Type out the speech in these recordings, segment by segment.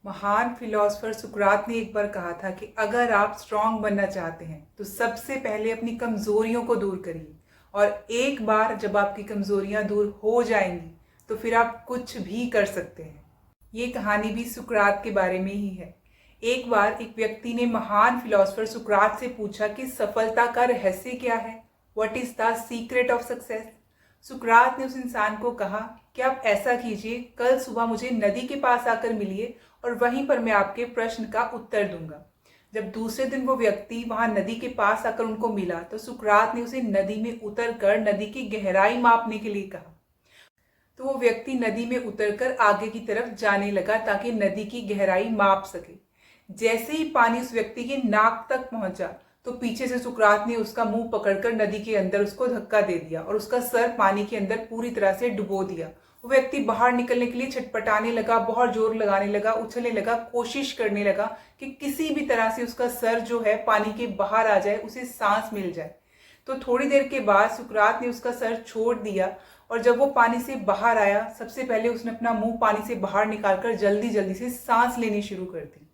महान फिलोसोफर सुकरात ने एक बार कहा था कि अगर आप स्ट्रांग बनना चाहते हैं तो सबसे पहले अपनी कमजोरियों को दूर करिए। और एक बार जब आपकी कमजोरियां दूर हो जाएंगी तो फिर आप कुछ भी कर सकते हैं। ये कहानी भी सुकरात के बारे में ही है। एक बार एक व्यक्ति ने महान फिलोसोफर सुकरात से पूछा कि सफलता का रहस्य क्या है। What is the secret of success. सुकरात ने उस इंसान को कहा कि आप ऐसा कीजिए, कल सुबह मुझे नदी के पास आकर मिलिए और वहीं पर मैं आपके प्रश्न का उत्तर दूंगा। जब दूसरे दिन वो व्यक्ति वहां नदी के पास आकर उनको मिला तो सुकरात ने उसे नदी में उतरकर नदी की गहराई मापने के लिए कहा। तो वो व्यक्ति नदी में उतरकर आगे की तरफ जाने लगा ताकि नदी की गहराई माप सके। जैसे ही पानी उस व्यक्ति के नाक तक पहुंचा तो पीछे से सुकरात ने उसका मुंह पकड़कर नदी के अंदर उसको धक्का दे दिया और उसका सर पानी के अंदर पूरी तरह से डुबो दिया। वो व्यक्ति बाहर निकलने के लिए छटपटाने लगा, बहुत जोर लगाने लगा, उछलने लगा, कोशिश करने लगा कि किसी भी तरह से उसका सर जो है पानी के बाहर आ जाए, उसे सांस मिल जाए। तो थोड़ी देर के बाद सुकरात ने उसका सर छोड़ दिया और जब वो पानी से बाहर आया, सबसे पहले उसने अपना मुंह पानी से बाहर निकालकर जल्दी जल्दी से सांस लेनी शुरू कर दी।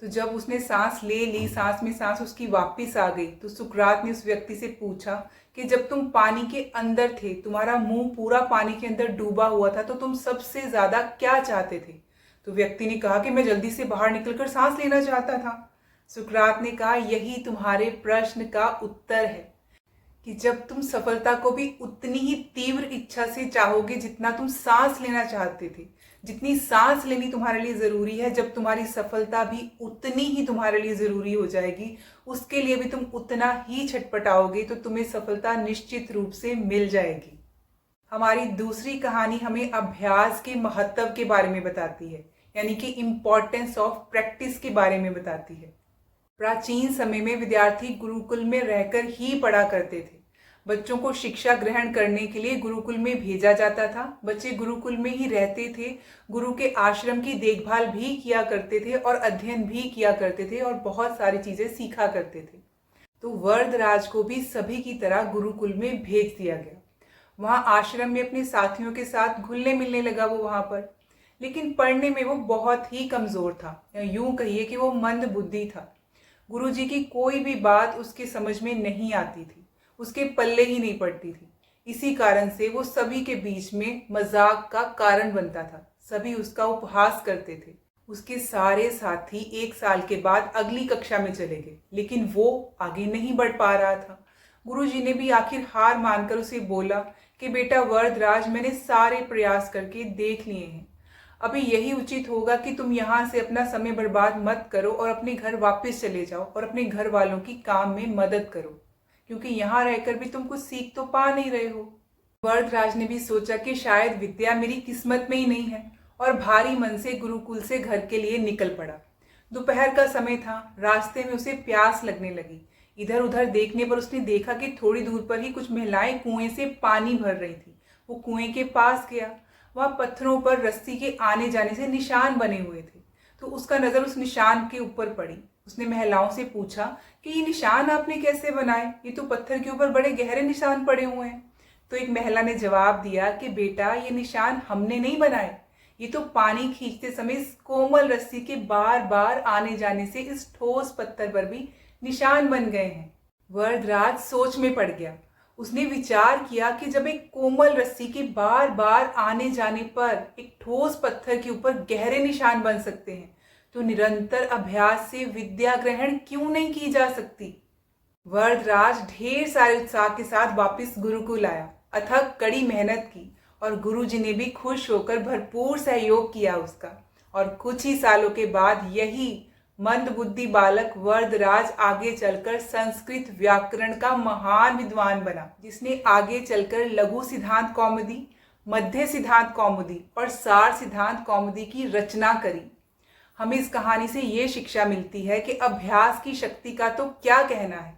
तो जब उसने सांस ले ली, सांस में सांस उसकी वापस आ गई, तो सुकरात ने उस व्यक्ति से पूछा कि जब तुम पानी के अंदर थे, तुम्हारा मुंह पूरा पानी के अंदर डूबा हुआ था, तो तुम सबसे ज्यादा क्या चाहते थे। तो व्यक्ति ने कहा कि मैं जल्दी से बाहर निकलकर सांस लेना चाहता था। सुकरात ने कहा, यही तुम्हारे प्रश्न का उत्तर है कि जब तुम सफलता को भी उतनी ही तीव्र इच्छा से चाहोगे जितना तुम सांस लेना चाहते थे, जितनी सांस लेनी तुम्हारे लिए जरूरी है, जब तुम्हारी सफलता भी उतनी ही तुम्हारे लिए जरूरी हो जाएगी, उसके लिए भी तुम उतना ही छटपटाओगे, तो तुम्हें सफलता निश्चित रूप से मिल जाएगी। हमारी दूसरी कहानी हमें अभ्यास के महत्व के बारे में बताती है, यानी कि इम्पोर्टेंस ऑफ प्रैक्टिस के बारे में बताती है। प्राचीन समय में विद्यार्थी गुरुकुल में रहकर ही पढ़ा करते थे। बच्चों को शिक्षा ग्रहण करने के लिए गुरुकुल में भेजा जाता था। बच्चे गुरुकुल में ही रहते थे, गुरु के आश्रम की देखभाल भी किया करते थे और अध्ययन भी किया करते थे और बहुत सारी चीजें सीखा करते थे। तो वरदराज को भी सभी की तरह गुरुकुल में भेज दिया गया। वहां आश्रम में अपने साथियों के साथ घुलने मिलने लगा वो वहां पर, लेकिन पढ़ने में वो बहुत ही कमजोर था, या यूं कहिए कि वो मंद बुद्धि था। गुरुजी की कोई भी बात उसके समझ में नहीं आती थी, उसके पल्ले ही नहीं पड़ती थी। इसी कारण से वो सभी के बीच में मजाक का कारण बनता था। सभी उसका उपहास करते थे। उसके सारे साथी एक साल के बाद अगली कक्षा में चले गए, लेकिन वो आगे नहीं बढ़ पा रहा था। गुरुजी ने भी आखिर हार मानकर उसे बोला कि बेटा वरदराज, मैंने सारे प्रयास करके देख लिए हैं, अभी यही उचित होगा कि तुम यहाँ से अपना समय बर्बाद मत करो और अपने घर वापस चले जाओ और अपने घर वालों की काम में मदद करो, क्योंकि यहाँ रहकर भी तुम कुछ सीख तो पा नहीं रहे हो। वरदराज ने भी सोचा कि शायद विद्या मेरी किस्मत में ही नहीं है और भारी मन से गुरुकुल से घर के लिए निकल पड़ा। दोपहर का समय था। रास्ते में उसे प्यास लगने लगी। इधर उधर देखने पर उसने देखा कि थोड़ी दूर पर ही कुछ महिलाएं कुएं से पानी भर रही थी। वो कुएं के पास गया। वहां पत्थरों पर रस्सी के आने जाने से निशान बने हुए थे। तो उसका नजर उस निशान के ऊपर पड़ी। उसने महिलाओं से पूछा कि ये निशान आपने कैसे बनाए, ये तो पत्थर के ऊपर बड़े गहरे निशान पड़े हुए हैं। तो एक महिला ने जवाब दिया कि बेटा, ये निशान हमने नहीं बनाए, ये तो पानी खींचते समय इस कोमल रस्सी के बार बार आने जाने से इस ठोस पत्थर पर भी निशान बन गए हैं। वरदराज सोच में पड़ गया। उसने विचार किया कि जब एक कोमल रस्सी के बार बार आने जाने पर एक ठोस पत्थर के ऊपर गहरे निशान बन सकते हैं, तो निरंतर अभ्यास से विद्या ग्रहण क्यों नहीं की जा सकती। वरदराज ढेर सारे उत्साह के साथ वापस गुरुकुल आया, अथक कड़ी मेहनत की और गुरुजी ने भी खुश होकर भरपूर सहयोग किया उसका। और कुछ ही सालों के बाद यही मंदबुद्धि बालक वरदराज आगे चलकर संस्कृत व्याकरण का महान विद्वान बना, जिसने आगे चलकर लघु सिद्धांत कौमुदी, मध्य सिद्धांत कौमुदी और सार सिद्धांत कौमुदी की रचना करी। हमें इस कहानी से ये शिक्षा मिलती है कि अभ्यास की शक्ति का तो क्या कहना है,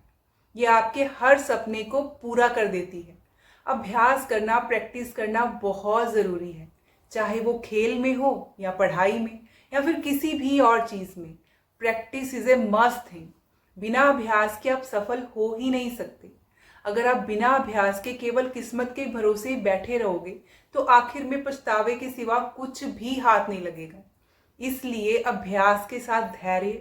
ये आपके हर सपने को पूरा कर देती है। अभ्यास करना, प्रैक्टिस करना बहुत जरूरी है, चाहे वो खेल में हो या पढ़ाई में या फिर किसी भी और चीज में। Practice is a must thing. बिना अभ्यास के आप सफल हो ही नहीं सकते। अगर आप बिना अभ्यास के केवल किस्मत के भरोसे बैठे रहोगे तो आखिर में पछतावे के सिवा कुछ भी हाथ नहीं लगेगा। इसलिए अभ्यास के साथ धैर्य,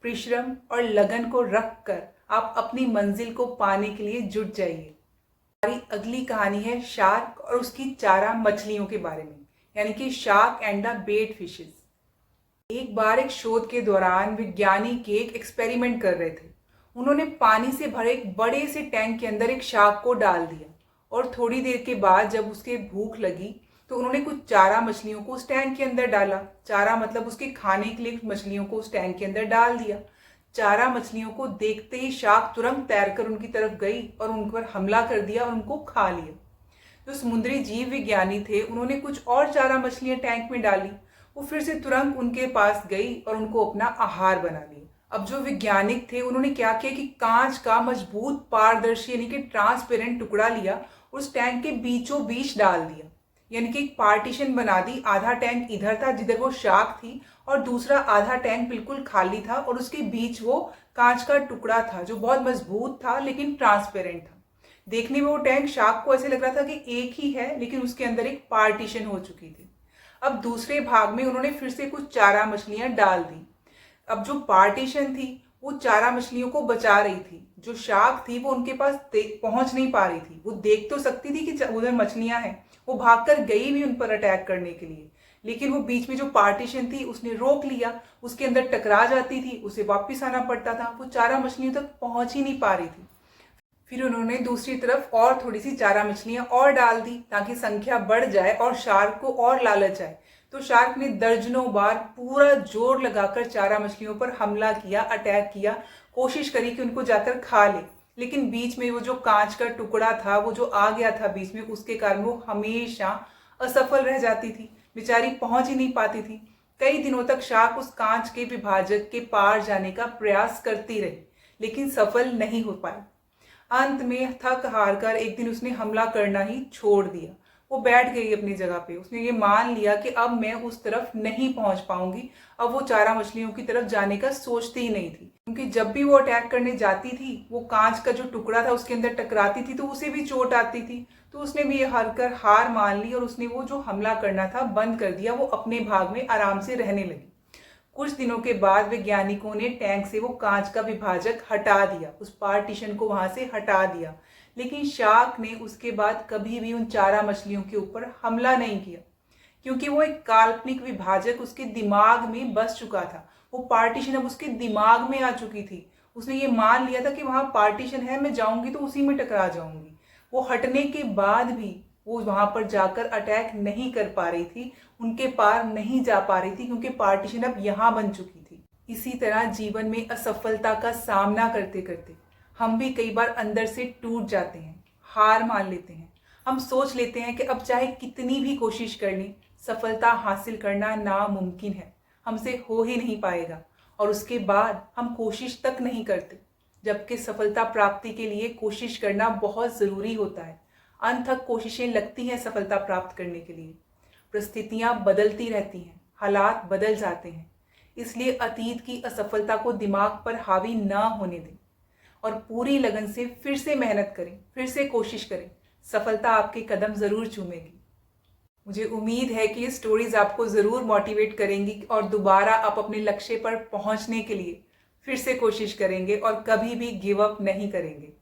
परिश्रम और लगन को रखकर आप अपनी मंजिल को पाने के लिए जुट जाइए। हमारी अगली कहानी है शार्क और उसकी चारा मछलियों के बारे में, यानी कि shark and the bait fishes. एक बार एक शोध के दौरान वैज्ञानिक एक एक्सपेरिमेंट कर रहे थे। उन्होंने पानी से भरे एक बड़े से टैंक के अंदर एक शार्क को डाल दिया और थोड़ी देर के बाद जब उसके भूख लगी तो उन्होंने कुछ चारा मछलियों को उस टैंक के अंदर डाला। चारा मतलब उसके खाने के लिए मछलियों को उस टैंक के अंदर डाल दिया। चारा मछलियों को देखते ही शार्क तुरंत तैरकर उनकी तरफ गई और उन पर हमला कर दिया और उनको खा लिया। जो समुद्री जीव विज्ञानी थे उन्होंने कुछ और चारा मछलियां टैंक में डाली। वो फिर से तुरंत उनके पास गई और उनको अपना आहार बना लिया। अब जो वैज्ञानिक थे उन्होंने क्या किया कि कांच का मजबूत पारदर्शी यानी कि ट्रांसपेरेंट टुकड़ा लिया, उस टैंक के बीचों बीच डाल दिया, यानी कि एक पार्टीशन बना दी। आधा टैंक इधर था जिधर वो शार्क थी और दूसरा आधा टैंक बिल्कुल खाली था और उसके बीच वो कांच का टुकड़ा था जो बहुत मजबूत था लेकिन ट्रांसपेरेंट था। देखने में वो टैंक शार्क को ऐसे लग रहा था कि एक ही है, लेकिन उसके अंदर एक पार्टीशन हो चुकी थी। अब दूसरे भाग में उन्होंने फिर से कुछ चारा मछलियां डाल दी। अब जो पार्टीशन थी वो चारा मछलियों को बचा रही थी। जो शार्क थी वो उनके पास पहुंच नहीं पा रही थी। वो देख तो सकती थी कि उधर मछलियां हैं, वो भागकर गई भी उन पर अटैक करने के लिए, लेकिन वो बीच में जो पार्टीशन थी उसने रोक लिया। उसके अंदर टकरा जाती थी, उसे वापस आना पड़ता था। वो चारा मछलियों तक पहुंच ही नहीं पा रही थी। फिर उन्होंने दूसरी तरफ और थोड़ी सी चारा मछलियां और डाल दी ताकि संख्या बढ़ जाए और शार्क को और लालच आए। तो शार्क ने दर्जनों बार पूरा जोर लगाकर चारा मछलियों पर हमला किया, अटैक किया, कोशिश करी कि उनको जाकर खा ले, लेकिन बीच में वो जो कांच का टुकड़ा था वो जो आ गया था बीच में, उसके कारण वो हमेशा असफल रह जाती थी। बेचारी पहुंच ही नहीं पाती थी। कई दिनों तक शार्क उस कांच के विभाजक के पार जाने का प्रयास करती रही, लेकिन सफल नहीं हो पाई। अंत में थक हार कर एक दिन उसने हमला करना ही छोड़ दिया। वो बैठ गई अपनी जगह पे। उसने ये मान लिया कि अब मैं उस तरफ नहीं पहुंच पाऊंगी। अब वो चारा मछलियों की तरफ जाने का सोचती ही नहीं थी, क्योंकि जब भी वो अटैक करने जाती थी वो कांच का जो टुकड़ा था उसके अंदर टकराती थी तो उसे भी चोट आती थी। तो उसने भी हार मान ली और उसने वो जो हमला करना था बंद कर दिया। वो अपने भाग में आराम से रहने लगी। कुछ दिनों के बाद वैज्ञानिकों ने टैंक से वो कांच का विभाजक हटा दिया, उस पार्टीशन को वहां से हटा दिया, लेकिन शार्क ने उसके बाद कभी भी उन चारा मछलियों के ऊपर हमला नहीं किया, क्योंकि वो एक काल्पनिक विभाजक उसके दिमाग में बस चुका था। वो पार्टीशन अब उसके दिमाग में आ चुकी थी। उसने ये मान लिया था कि वहां पार्टीशन है, मैं जाऊंगी तो उसी में टकरा जाऊंगी। वो हटने के बाद भी वो वहां पर जाकर अटैक नहीं कर पा रही थी, उनके पार नहीं जा पा रही थी, क्योंकि पार्टीशन अब यहाँ बन चुकी थी। इसी तरह जीवन में असफलता का सामना करते करते हम भी कई बार अंदर से टूट जाते हैं, हार मान लेते हैं। हम सोच लेते हैं कि अब चाहे कितनी भी कोशिश कर लें, सफलता हासिल करना नामुमकिन है, हमसे हो ही नहीं पाएगा, और उसके बाद हम कोशिश तक नहीं करते, जबकि सफलता प्राप्ति के लिए कोशिश करना बहुत ज़रूरी होता है। अनथक कोशिशें लगती हैं सफलता प्राप्त करने के लिए। परिस्थितियां बदलती रहती हैं, हालात बदल जाते हैं, इसलिए अतीत की असफलता को दिमाग पर हावी ना होने दें और पूरी लगन से फिर से मेहनत करें, फिर से कोशिश करें। सफलता आपके कदम ज़रूर चूमेगी। मुझे उम्मीद है कि ये स्टोरीज आपको ज़रूर मोटिवेट करेंगी और दोबारा आप अपने लक्ष्य पर पहुंचने के लिए फिर से कोशिश करेंगे और कभी भी गिव अप नहीं करेंगे।